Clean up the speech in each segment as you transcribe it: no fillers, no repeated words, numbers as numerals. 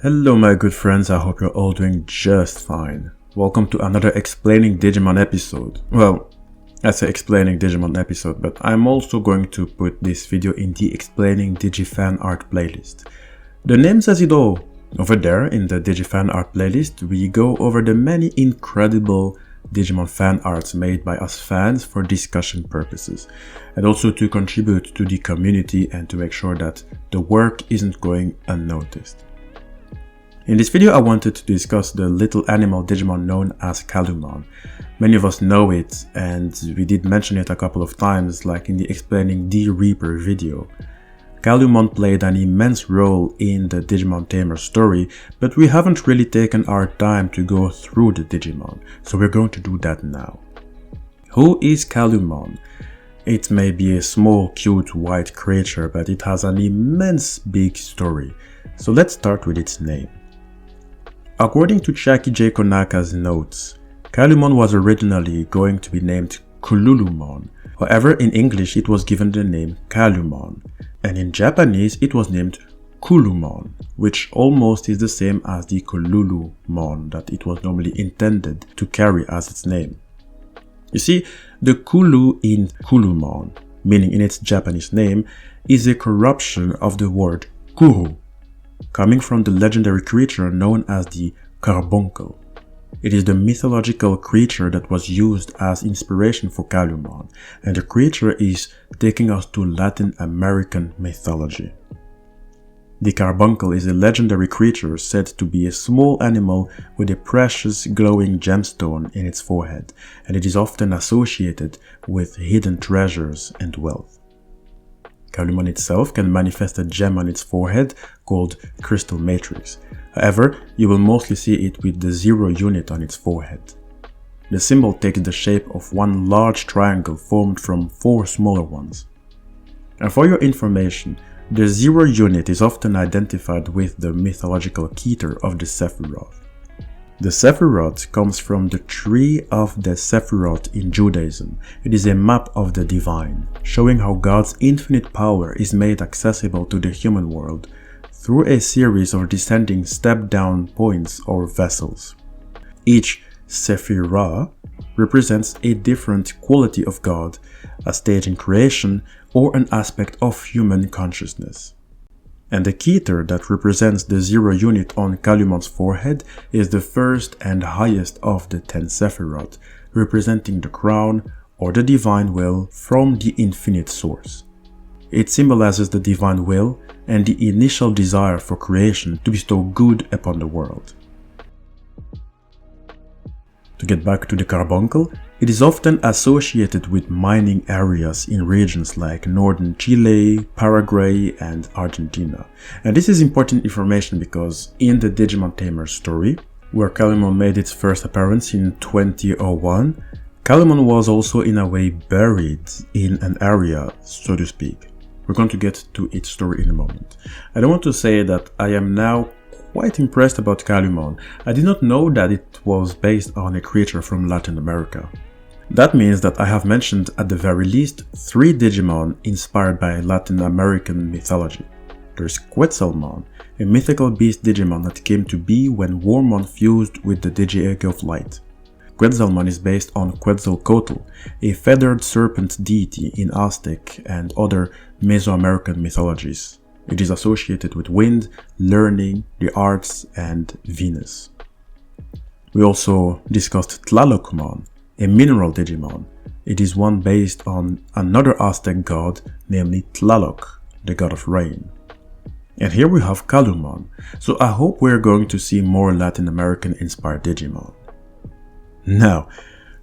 Hello my good friends, I hope you're all doing just fine. Welcome to another Explaining Digimon episode. Well, I say Explaining Digimon episode, but I'm also going to put this video in the Explaining Digi FanArt playlist. The name says it all. Over there in the Digi FanArt playlist, we go over the many incredible Digimon fan arts made by us fans for discussion purposes, and also to contribute to the community and to make sure that the work isn't going unnoticed. In this video I wanted to discuss the little animal Digimon known as CALUMON. Many of us know it, and we did mention it a couple of times, like in the Explaining the Reaper video. CALUMON played an immense role in the Digimon Tamers story, but we haven't really taken our time to go through the Digimon, so we're going to do that now. Who is CALUMON? It may be a small cute white creature, but it has an immense big story, so let's start with its name. According to Chaki J. Konaka's notes, CALUMON was originally going to be named CALUMON. However, in English it was given the name CALUMON, and in Japanese it was named CALUMON, which almost is the same as the CALUMON that it was normally intended to carry as its name. You see, the Kulu in CALUMON, meaning in its Japanese name, is a corruption of the word Kuru, coming from the legendary creature known as the Carbuncle. It is the mythological creature that was used as inspiration for CALUMON, and the creature is taking us to Latin American mythology. The Carbuncle is a legendary creature said to be a small animal with a precious glowing gemstone in its forehead, and it is often associated with hidden treasures and wealth. CALUMON itself can manifest a gem on its forehead called Crystal Matrix. However, you will mostly see it with the 0 unit on its forehead. The symbol takes the shape of one large triangle formed from 4 smaller ones. And for your information, the 0 unit is often identified with the mythological Keter of the Sephiroth. The Sephiroth comes from the tree of the Sephiroth in Judaism. It is a map of the divine, showing how God's infinite power is made accessible to the human world through a series of descending step-down points or vessels. Each Sephirah represents a different quality of God, a stage in creation, or an aspect of human consciousness. And the Keter that represents the 0 unit on CALUMON's forehead is the first and highest of the 10 Sephiroth, representing the crown or the divine will from the infinite source. It symbolizes the divine will and the initial desire for creation to bestow good upon the world. To get back to the Carbuncle, it is often associated with mining areas in regions like northern Chile, Paraguay, and Argentina. And this is important information because in the Digimon Tamers story, where CALUMON made its first appearance in 2001, CALUMON was also in a way buried in an area, so to speak. We're going to get to its story in a moment. I don't want to say that I am now quite impressed about CALUMON. I did not know that it was based on a creature from Latin America. That means that I have mentioned at the very least 3 Digimon inspired by Latin American mythology. There's Quetzalmon, a mythical beast Digimon that came to be when Wormmon fused with the Digi-Egg of Light. Quetzalmon is based on Quetzalcoatl, a feathered serpent deity in Aztec and other Mesoamerican mythologies. It is associated with wind, learning, the arts, and Venus. We also discussed Tlalocmon, a mineral Digimon. It is one based on another Aztec god, namely Tlaloc, the god of rain. And here we have CALUMON, so I hope we're going to see more Latin American inspired Digimon. Now,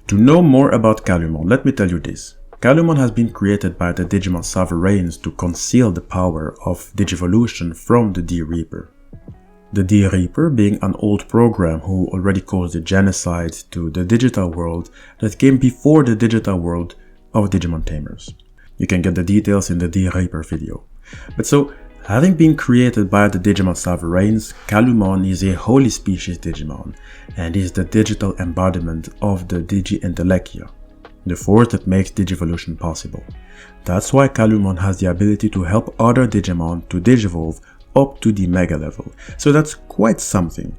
to know more about CALUMON, let me tell you this. CALUMON has been created by the Digimon sovereigns to conceal the power of Digivolution from the D-Reaper. The D-Reaper being an old program who already caused a genocide to the digital world that came before the digital world of Digimon Tamers. You can get the details in the D-Reaper video. But so, having been created by the Digimon sovereigns, CALUMON is a holy species Digimon and is the digital embodiment of the Digi-Entelequia, the force that makes Digivolution possible. That's why CALUMON has the ability to help other Digimon to digivolve up to the Mega level, so that's quite something.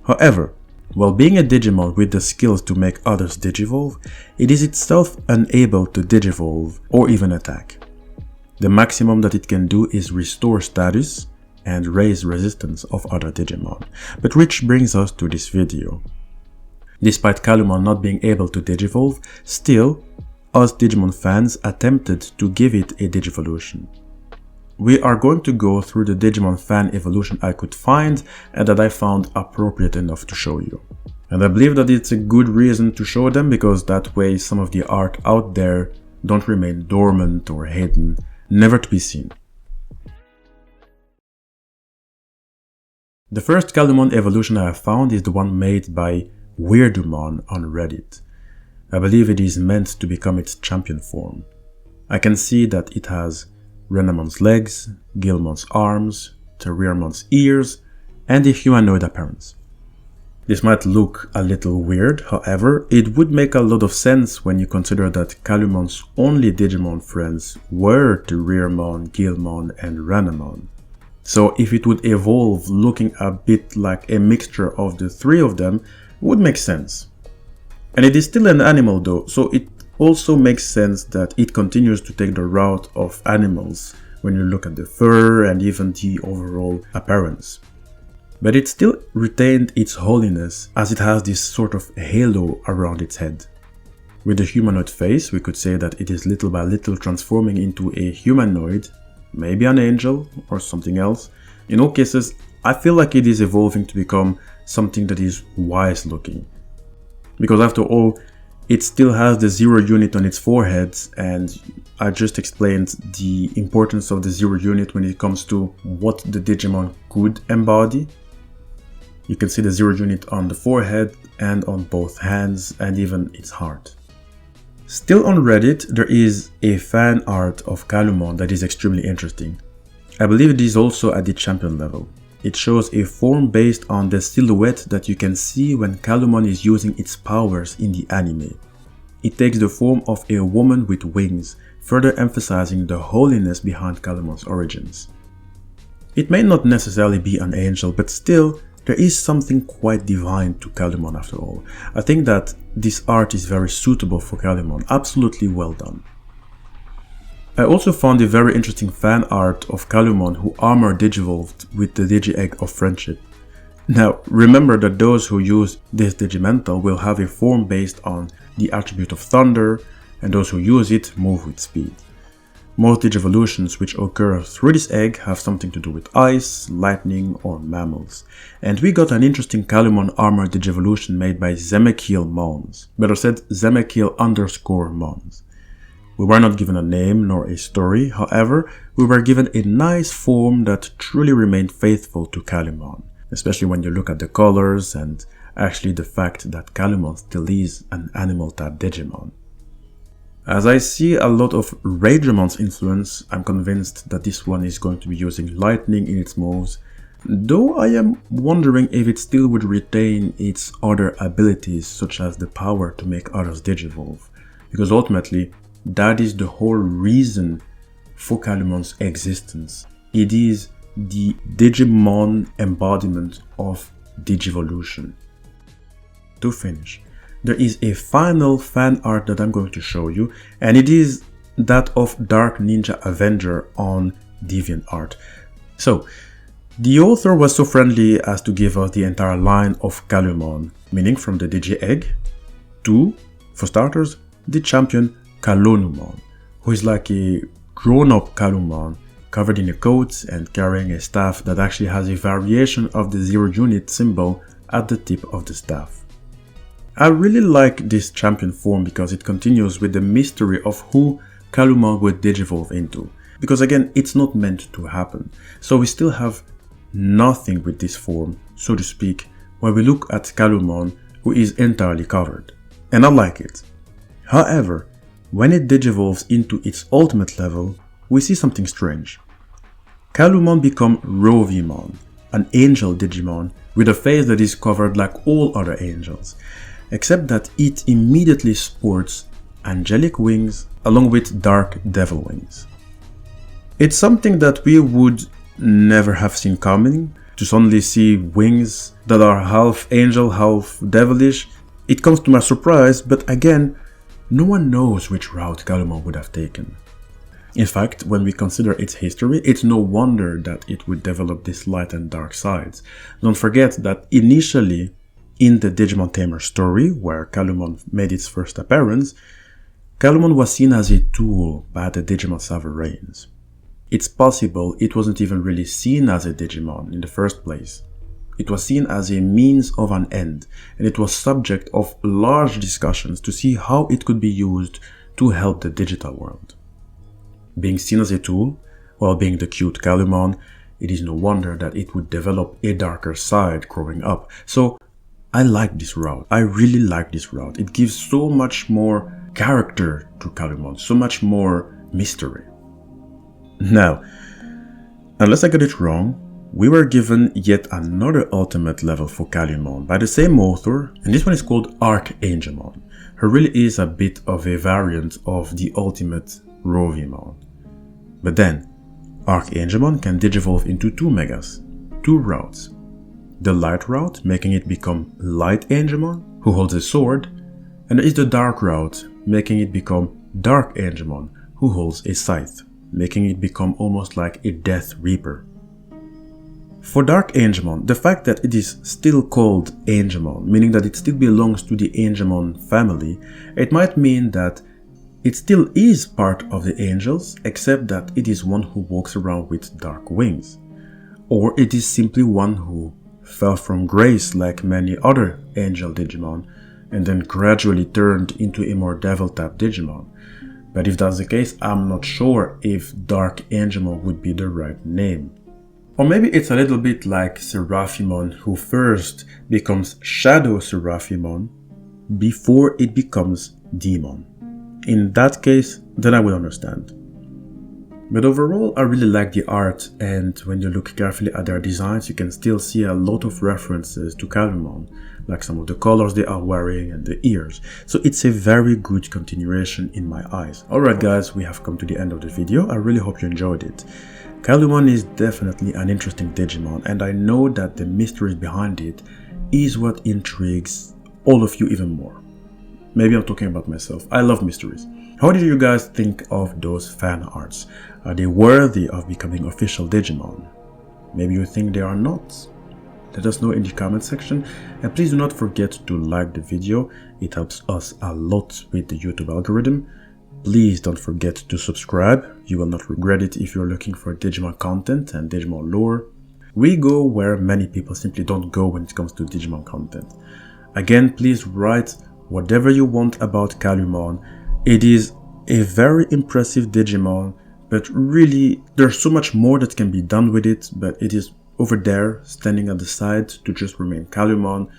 However, while being a Digimon with the skills to make others digivolve, it is itself unable to digivolve or even attack. The maximum that it can do is restore status and raise resistance of other Digimon, but which brings us to this video. Despite Caluman not being able to digivolve, still, us Digimon fans attempted to give it a Digivolution. We are going to go through the Digimon fan evolution I could find and that I found appropriate enough to show you. And I believe that it's a good reason to show them, because that way some of the art out there don't remain dormant or hidden, never to be seen. The first Calumon evolution I have found is the one made by Weirdumon on Reddit. I believe it is meant to become its champion form. I can see that it has Renamon's legs, Gilmon's arms, Terriermon's ears, and a humanoid appearance. This might look a little weird, however, it would make a lot of sense when you consider that Calumon's only Digimon friends were Terriermon, Gilmon, and Renamon. So if it would evolve looking a bit like a mixture of the three of them, would make sense. And it is still an animal though, so it also makes sense that it continues to take the route of animals when you look at the fur and even the overall appearance. But it still retained its holiness, as it has this sort of halo around its head. With the humanoid face, we could say that it is little by little transforming into a humanoid, maybe an angel or something else. In all cases, I feel like it is evolving to become something that is wise looking. Because after all, it still has the 0 unit on its forehead, and I just explained the importance of the 0 unit when it comes to what the Digimon could embody. You can see the 0 unit on the forehead and on both hands and even its heart. Still on Reddit, there is a fan art of Calumon that is extremely interesting. I believe it is also at the champion level. It shows a form based on the silhouette that you can see when Calumon is using its powers in the anime. It takes the form of a woman with wings, further emphasizing the holiness behind Calumon's origins. It may not necessarily be an angel, but still, there is something quite divine to Calumon after all. I think that this art is very suitable for Calumon, absolutely well done. I also found a very interesting fan art of Calumon who armor digivolved with the Digi-Egg of Friendship. Now, remember that those who use this Digimental will have a form based on the attribute of Thunder, and those who use it move with speed. Most Digivolutions which occur through this egg have something to do with ice, lightning, or mammals. And we got an interesting Calumon armor Digivolution made by Zemekiel Mons, better said Zemekiel_Mons. We were not given a name nor a story, however, we were given a nice form that truly remained faithful to Calumon, especially when you look at the colors and actually the fact that Calumon still is an animal type Digimon. As I see a lot of Ragemon's influence, I'm convinced that this one is going to be using lightning in its moves, though I am wondering if it still would retain its other abilities such as the power to make others digivolve, because ultimately that is the whole reason for Calumon's existence. It is the Digimon embodiment of Digivolution. To finish, there is a final fan art that I'm going to show you, and it is that of Dark Ninja Avenger on DeviantArt. So, the author was so friendly as to give us the entire line of Calumon, meaning from the Digi-Egg to, for starters, the champion Calumon, who is like a grown-up Calumon, covered in a coat and carrying a staff that actually has a variation of the 0 unit symbol at the tip of the staff. I really like this champion form because it continues with the mystery of who Calumon would digivolve into, because again, it's not meant to happen. So we still have nothing with this form, so to speak, when we look at Calumon, who is entirely covered. And I like it. However, when it digivolves into its ultimate level, we see something strange. Calumon becomes Rovimon, an angel Digimon with a face that is covered like all other angels, except that it immediately sports angelic wings along with dark devil wings. It's something that we would never have seen coming. To suddenly see wings that are half angel, half devilish, it comes to my surprise, but again, no one knows which route CALUMON would have taken. In fact, when we consider its history, it's no wonder that it would develop this light and dark sides. Don't forget that initially, in the Digimon Tamers story, where CALUMON made its first appearance, CALUMON was seen as a tool by the Digimon sovereigns. It's possible it wasn't even really seen as a Digimon in the first place. It was seen as a means of an end, and it was subject of large discussions to see how it could be used to help the digital world. Being seen as a tool, while being the cute CALUMON, it is no wonder that it would develop a darker side growing up. So I like this route. I really like this route. It gives so much more character to CALUMON, so much more mystery. Now, unless I got it wrong, we were given yet another ultimate level for CALUMON by the same author, and this one is called Archangelmon. Her really is a bit of a variant of the ultimate Rovimon. But then, Archangelmon can digivolve into two megas, two routes. The light route, making it become Light Angelmon, who holds a sword, and there is the dark route, making it become Dark Angelmon, who holds a scythe, making it become almost like a Death Reaper. For Dark Angelmon, the fact that it is still called Angelmon, meaning that it still belongs to the Angelmon family, it might mean that it still is part of the angels, except that it is one who walks around with dark wings. Or it is simply one who fell from grace like many other angel Digimon, and then gradually turned into a more devil-type Digimon. But if that's the case, I'm not sure if Dark Angelmon would be the right name. Or maybe it's a little bit like Seraphimon, who first becomes Shadow Seraphimon before it becomes Demon. In that case, then I would understand. But overall, I really like the art, and when you look carefully at their designs, you can still see a lot of references to CALUMON, like some of the colors they are wearing and the ears. So it's a very good continuation in my eyes. Alright guys, we have come to the end of the video. I really hope you enjoyed it. CALUMON is definitely an interesting Digimon, and I know that the mysteries behind it is what intrigues all of you even more. Maybe I'm talking about myself. I love mysteries. How did you guys think of those fan arts? Are they worthy of becoming official Digimon? Maybe you think they are not? Let us know in the comment section, and please do not forget to like the video. It helps us a lot with the YouTube algorithm. Please don't forget to subscribe. You will not regret it if you're looking for Digimon content and Digimon lore. We go where many people simply don't go when it comes to Digimon content. Again, please write whatever you want about CALUMON. It is a very impressive Digimon, but really there's so much more that can be done with it, but it is over there standing at the side to just remain CALUMON.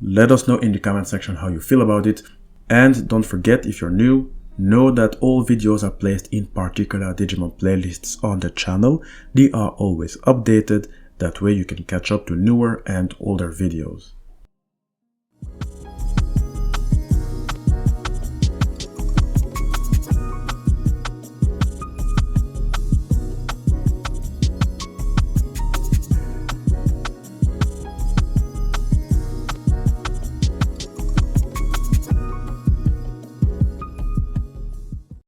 Let us know in the comment section how you feel about it, and don't forget, if you're new, know that all videos are placed in particular Digimon playlists on the channel. They are always updated, that way you can catch up to newer and older videos.